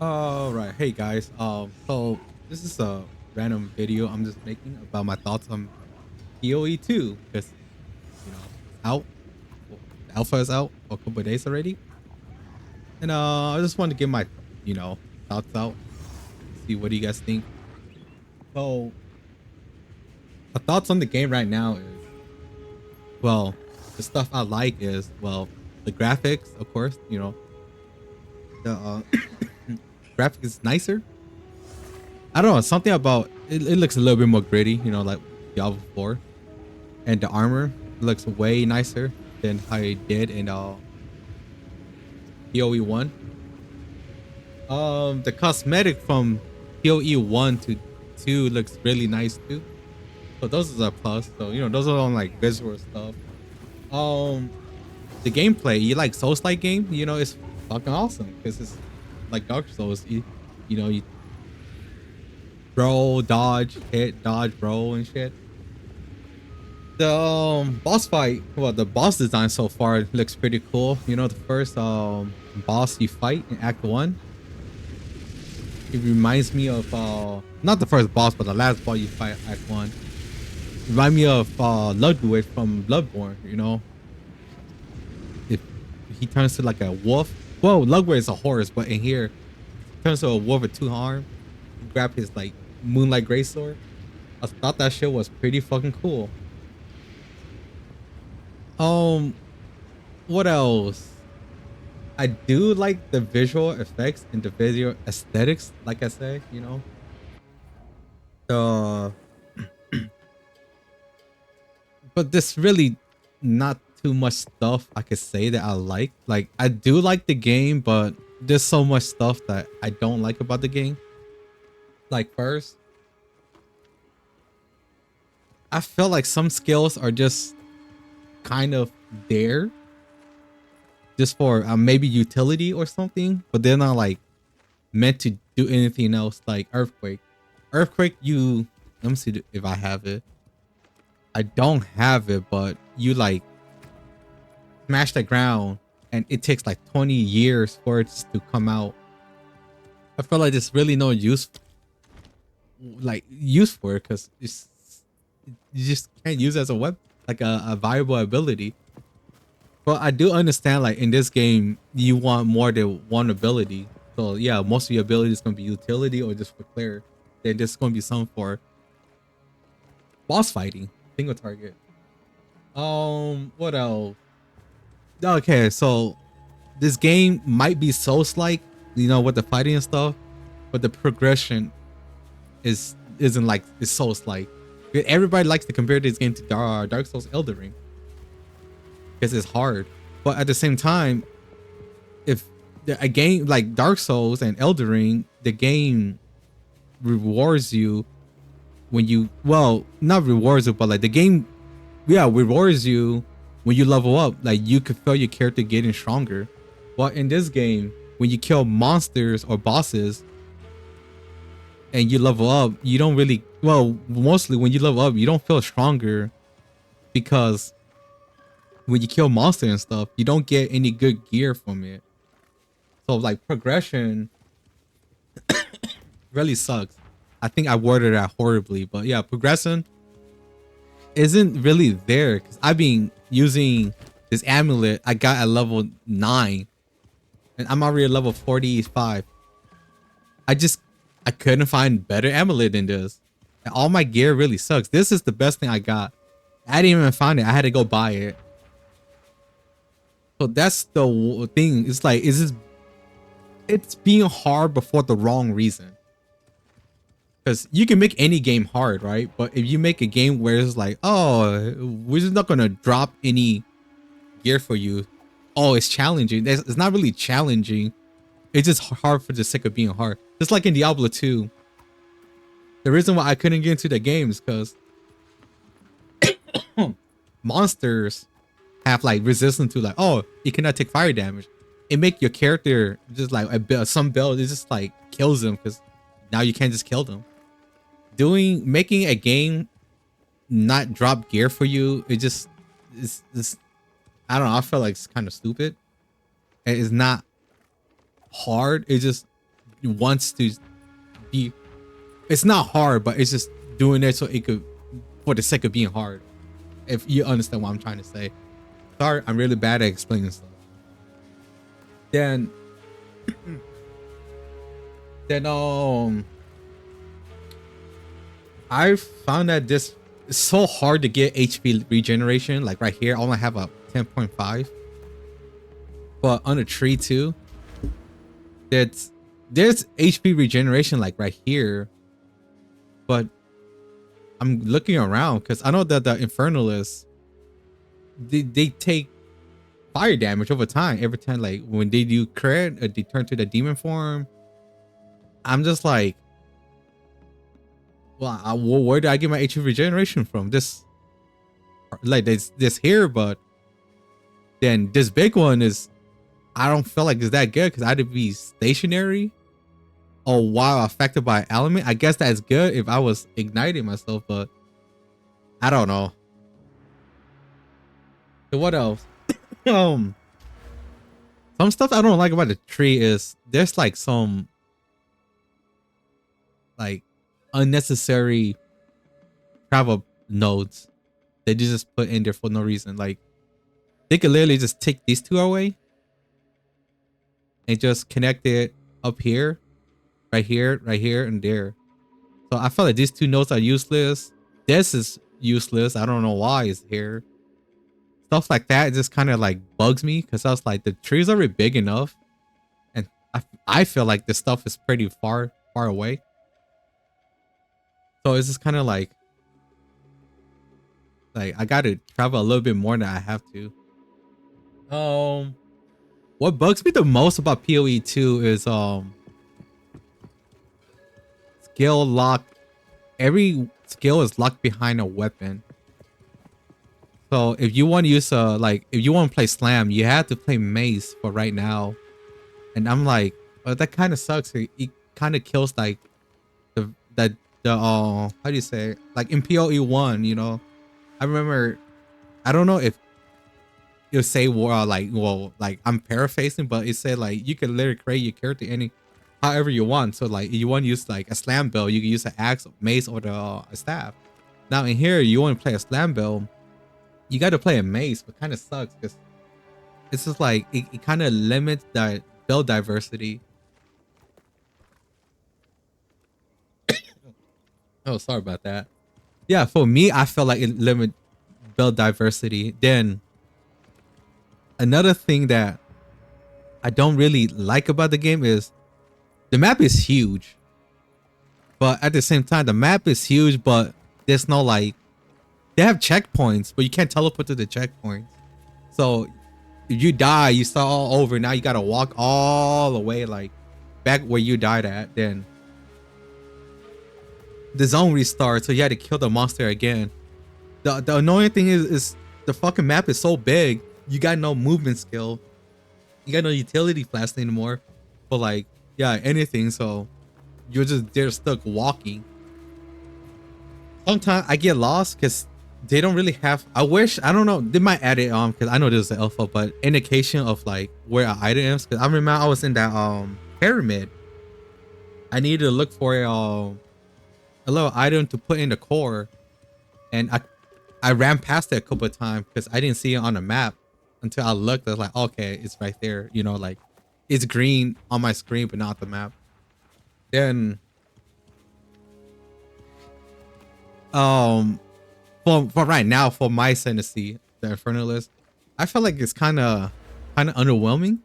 All right, hey guys. So this is a random video I'm just making about my thoughts on PoE 2 because it's out. Well, the alpha is out for a couple of days already, and I just wanted to get my thoughts out, see what do you guys think. So my thoughts on the game right now is well, the stuff I like is the graphics, of course. The graphics is nicer. I don't know, something about it. It looks a little bit more gritty, like Diablo 4. And the armor looks way nicer than how it did in PoE 1. The cosmetic from PoE 1 to 2 looks really nice too. So those are a plus. So those are on like visual stuff. Um, the gameplay, you like Souls like game, it's fucking awesome because it's like Dark Souls. You roll, dodge, hit, dodge, roll, and shit. The boss fight, well, the boss design so far looks pretty cool. The first boss you fight in Act 1, it reminds me of not the first boss, but the last boss you fight in Act 1. Remind me of Ludwig from Bloodborne. If he turns to like a wolf. Well, Ludwig is a horse, but in here he turns to a wolf with two arms. He grab his like moonlight greatsword. I thought that shit was pretty fucking cool. Um, what else? I do like the visual effects and the visual aesthetics, like I say, The but there's really not too much stuff I could say that I like. Like I do like the game, but there's so much stuff that I don't like about the game. Like first, I feel like some skills are just kind of there just for maybe utility or something, but they're not like meant to do anything else. Like earthquake. Earthquake, you let me see if I have it. I don't have it, but you like smash the ground and it takes like 20 years for it to come out. I feel like there's really no use for it because you just can't use it as a web like a viable ability. But I do understand like in this game you want more than one ability. So yeah, most of your ability is gonna be utility or just for clear. Then there's gonna be some for boss fighting, single target. What else? Okay, so this game might be Souls like, with the fighting and stuff, but the progression isn't like it's Souls like. Everybody likes to compare this game to Dark Souls Elden Ring because it's hard, but at the same time, if a game like Dark Souls and Elden Ring, the game rewards you when you not rewards you, but like the game rewards you when you level up. Like you could feel your character getting stronger. But in this game, when you kill monsters or bosses and you level up, you don't really mostly when you level up, you don't feel stronger because when you kill monsters and stuff, you don't get any good gear from it. So like progression really sucks. I think I worded that horribly, but yeah, progression isn't really there because I've been using this amulet I got at level 9 and I'm already at level 45. I couldn't find better amulet than this. And all my gear really sucks. This is the best thing I got. I didn't even find it. I had to go buy it. So that's the thing. It's like, it's being hard but for the wrong reason. Because you can make any game hard, right? But if you make a game where it's like, oh, we're just not gonna drop any gear for you. Oh, it's challenging. It's not really challenging. It's just hard for the sake of being hard. Just like in Diablo 2. The reason why I couldn't get into the game is because monsters have like resistance to like, oh, you cannot take fire damage. It make your character just like some build. It just like kills them because now you can't just kill them. Making a game not drop gear for you, it's I don't know, I feel like it's kind of stupid. It's not hard, it's just wants to be. It's not hard, but it's just doing it so it could, for the sake of being hard. If you understand what I'm trying to say. Sorry, I'm really bad at explaining stuff. Then, then I found that this is so hard to get HP regeneration. Like right here, I only have a 10.5. But on a tree too, there's HP regeneration like right here. But I'm looking around because I know that the Infernalists, they take fire damage over time. Every time, like when they do crit, they turn to the demon form. I'm just like, well, where do I get my HP regeneration from? This, like this here, but then this big one is, I don't feel like it's that good because I had to be stationary or while affected by element. I guess that's good if I was igniting myself, but I don't know. So what else? Some stuff I don't like about the tree is there's like some like unnecessary travel nodes they just put in there for no reason. Like they could literally just take these two away and just connect it up here, right here, and there. So I feel like these two nodes are useless. This is useless. I don't know why it's here. Stuff like that just kind of like bugs me because I was like, the tree's already big enough, and I feel like this stuff is pretty far away. So it's just kind of like I got to travel a little bit more than I have to. What bugs me the most about PoE 2 is skill lock. Every skill is locked behind a weapon. So if you want to use like if you want to play slam, you have to play mace for right now. And I'm like, well, that kind of sucks. It kind of kills like the how do you say, like in PoE 1, you know. I remember, I don't know if it'll say like I'm paraphrasing, but it said like you can literally create your character any however you want. So like you want to use like a slam build, you can use an axe, mace, or a staff. Now in here you want to play a slam build, you got to play a mace, but kind of sucks because it's just like it kind of limits the build diversity. Oh, sorry about that. Yeah, for me, I felt like it limit build diversity. Then another thing that I don't really like about the game is the map is huge, but at the same time, the map is huge, but there's no like, they have checkpoints, but you can't teleport to the checkpoints. So if you die, you start all over. Now you gotta walk all the way like back where you died at. Then the zone restarts, so you had to kill the monster again. The annoying thing is the fucking map is so big, you got no movement skill, you got no utility flash anymore for like, yeah, anything. So you're just there stuck walking. Sometimes I get lost because they don't really have, I don't know, they might add it on because I know this is the alpha, but indication of like where an item is. Because I remember I was in that pyramid, I needed to look for a little item to put in the core, and I ran past it a couple of times because I didn't see it on the map until I looked. I was like, okay, it's right there, you know, like it's green on my screen but not the map. Then for right now, for my sanity, the Infernalist, I feel like it's kind of underwhelming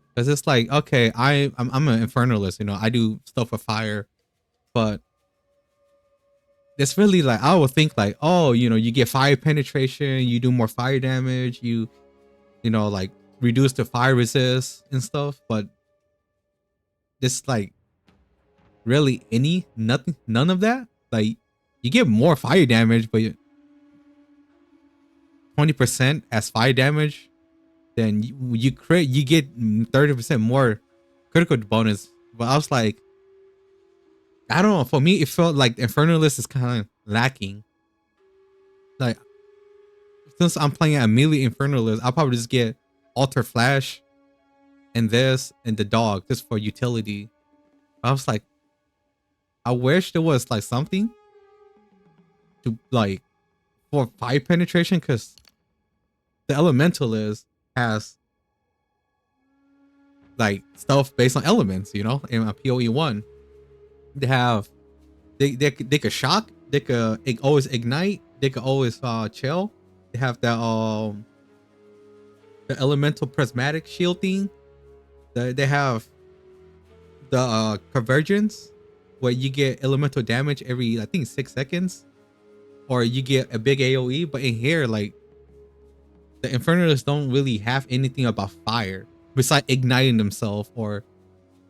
because it's like, okay, I'm an Infernalist, you know, I do stuff with fire, but it's really like, I would think like, oh, you know, you get fire penetration, you do more fire damage, you know, like reduce the fire resist and stuff, but it's like really nothing, none of that. Like you get more fire damage, but 20% as fire damage, then you get 30% more critical bonus. But I was like, I don't know. For me, it felt like Infernalist is kind of lacking. Like, since I'm playing a melee Infernalist, I'll probably just get Alter Flash and this and the dog just for utility. I was like, I wish there was like something to like for fight penetration, because the elementalist has like stuff based on elements, you know, in a PoE1. They have they could shock, they could always ignite, they could always chill. They have the elemental prismatic shield thing. They have the convergence where you get elemental damage every, I think, 6 seconds, or you get a big AoE. But in here, like, the Infernalists don't really have anything about fire besides igniting themselves, or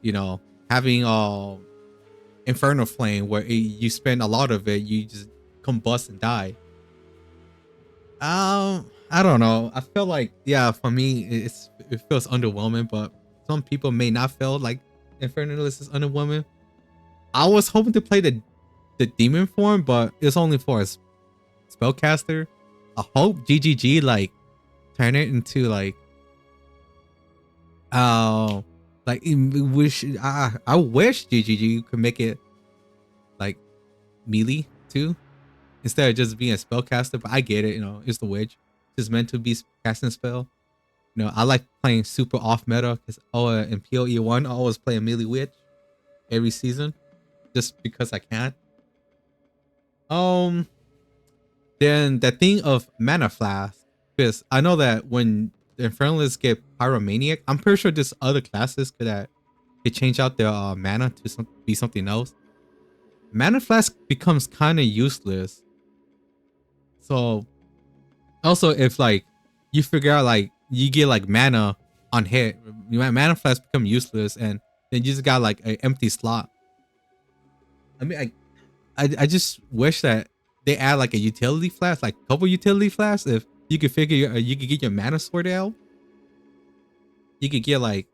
you know, having Inferno Flame where you spend a lot of it, you just combust and die. I don't know. I feel like, yeah, for me it feels underwhelming, but some people may not feel like Infernalist is underwhelming. I was hoping to play the demon form, but it's only for a spellcaster. I hope GGG like turn it into like I wish GGG could make it like melee too, instead of just being a spellcaster. But I get it, you know, it's the witch. It's meant to be casting a spell. You know, I like playing super off meta because in PoE1 I always play a melee witch every season just because I can. Then the thing of mana flask, because I know that when the Infernalists get Pyromaniac, I'm pretty sure there's other classes could change out their mana to be something else. Mana flask becomes kind of useless. So also, if like you figure out like you get like mana on hit, mana flask become useless, and then you just got like an empty slot. I mean, I just wish that they add like a utility flask, like a couple utility flasks. If you could figure you could get your mana sword out, you could get like,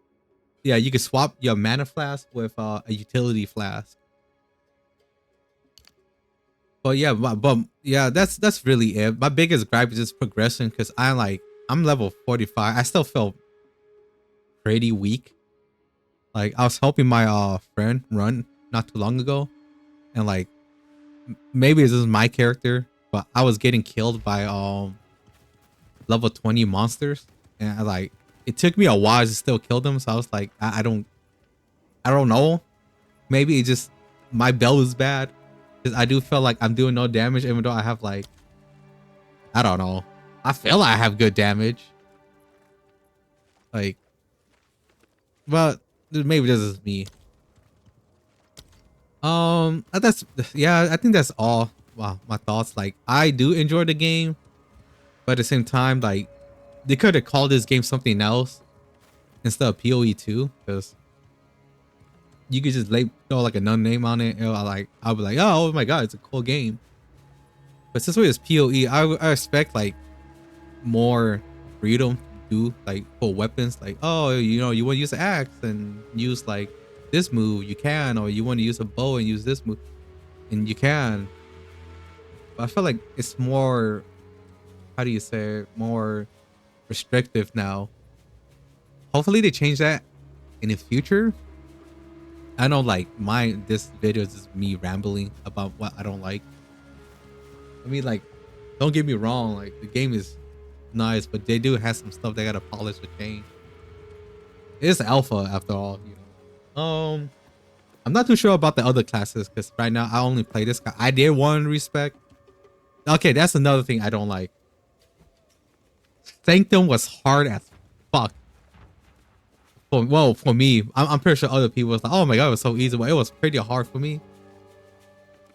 yeah, you could swap your mana flask with a utility flask. But yeah, but yeah, that's really it. My biggest gripe is just progression, because I'm level 45. I still feel pretty weak. Like, I was helping my friend run not too long ago, and like maybe this is my character, but I was getting killed by level 20 monsters, and it took me a while to still kill them. So I was like, I don't know. Maybe it just my build is bad, because I do feel like I'm doing no damage, even though I have like, I don't know. I feel like I have good damage. Like, but maybe this is me. That's, yeah, I think that's all. Wow, my thoughts. Like, I do enjoy the game, but at the same time, like, they could have called this game something else instead of PoE2, because you could just throw like a nun name on it, and I'll be like, oh my god, it's a cool game. But since it's PoE, I expect like more freedom to do like cool weapons. Like, oh, you know, you want to use an axe and use like this move, you can, or you want to use a bow and use this move, and you can. But I feel like it's more, how do you say it, more restrictive now. Hopefully they change that in the future. I know, like, this video is just me rambling about what I don't like. I mean, like, don't get me wrong, like, the game is nice, but they do have some stuff they gotta polish or change. It's alpha after all, you know. I'm not too sure about the other classes, because right now I only play this guy. I did one respect. Okay, that's another thing I don't like. Sanctum was hard as fuck. For me, I'm pretty sure other people was like, oh my god, it was so easy, but it was pretty hard for me.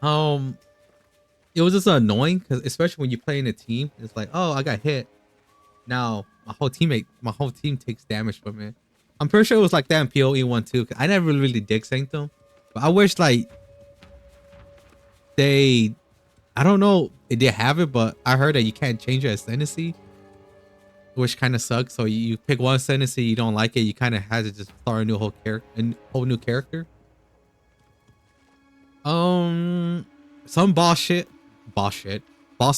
It was just annoying, because especially when you play in a team, it's like, oh, I got hit. Now my whole team takes damage from it. I'm pretty sure it was like that in PoE1 too. I never really dig Sanctum, but I wish like I don't know if they have it, but I heard that you can't change your ascendancy, which kind of sucks. So you pick one ascendancy, you don't like it, you kind of have to just start a whole new character. Some boss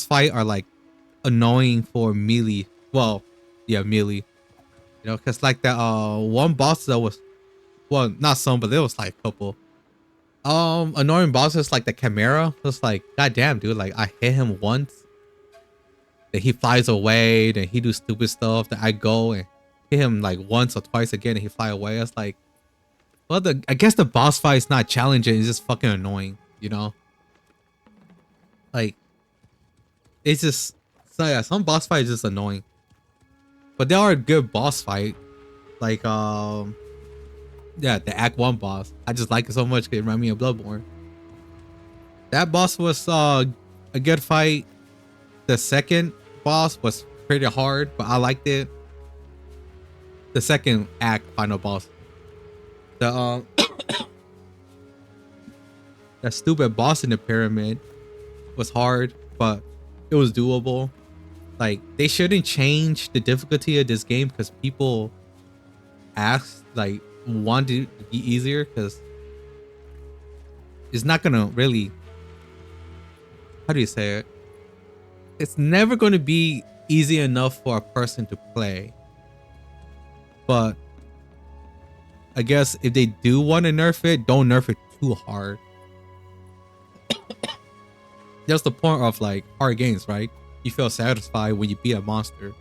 fight are like annoying for melee. Well, yeah, melee. You know, cause like that one boss that was, well, not some, but there was like a couple. Annoying bosses like the Chimera. It's like, goddamn, dude. Like I hit him once, then he flies away, then he do stupid stuff. Then I go and hit him like once or twice again, and he fly away. It's like, well, I guess the boss fight is not challenging. It's just fucking annoying, you know. Like it's just so yeah, some boss fight is just annoying, but there are a good boss fight. Like yeah, the Act 1 boss. I just like it so much because it reminded me of Bloodborne. That boss was a good fight. The second boss was pretty hard, but I liked it. The second act final boss. The that stupid boss in the pyramid was hard, but it was doable. Like they shouldn't change the difficulty of this game because people ask like want it to be easier because it's not gonna really, how do you say it? It's never gonna be easy enough for a person to play. But I guess if they do want to nerf it, don't nerf it too hard. That's the point of like hard games, right? You feel satisfied when you beat a monster.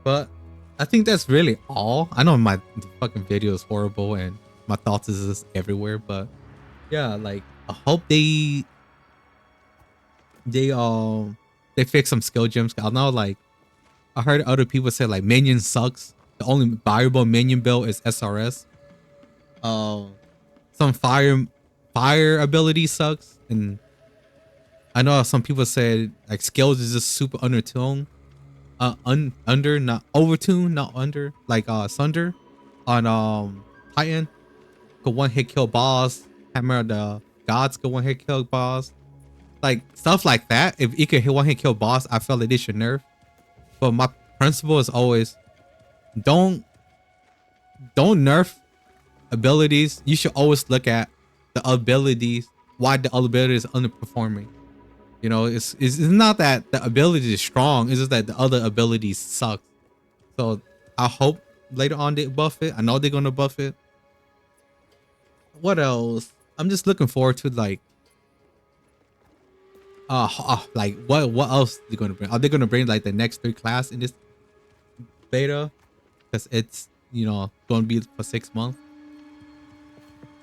But I think that's really all. I know my fucking video is horrible and my thoughts is just everywhere, but yeah, like I hope they fix some skill gems. I know like I heard other people say like minion sucks. The only viable minion build is SRS. Some fire ability sucks, and I know some people said like skills is just super undertone. Under, not overtune, not under. Like Sunder on Titan could one hit kill boss. Hammer of the Gods could one hit kill boss. Like stuff like that. If it could hit one hit kill boss, I felt like they should nerf. But my principle is always don't nerf abilities. You should always look at the abilities, why the ability is underperforming. You know, it's not that the ability is strong, it's just that the other abilities suck. So I hope later on they buff it. I know they're gonna buff it. What else? I'm just looking forward to like like what else they're gonna bring. Are they gonna bring like the next 3 class in this beta? Because it's, you know, gonna be for 6 months.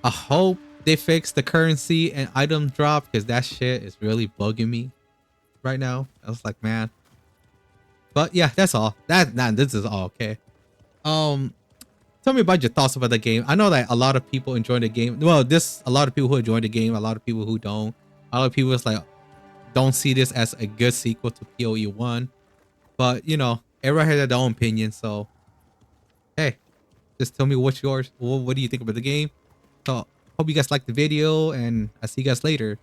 I hope they fix the currency and item drop because that shit is really bugging me right now. I was like, man. But yeah, that's all. This is all okay. Tell me about your thoughts about the game. I know that a lot of people enjoy the game. Well, a lot of people who enjoy the game, a lot of people who don't. A lot of people is like don't see this as a good sequel to PoE 1. But you know, everyone has their own opinion. So hey, just tell me what's yours. What do you think about the game? So hope you guys liked the video, and I'll see you guys later.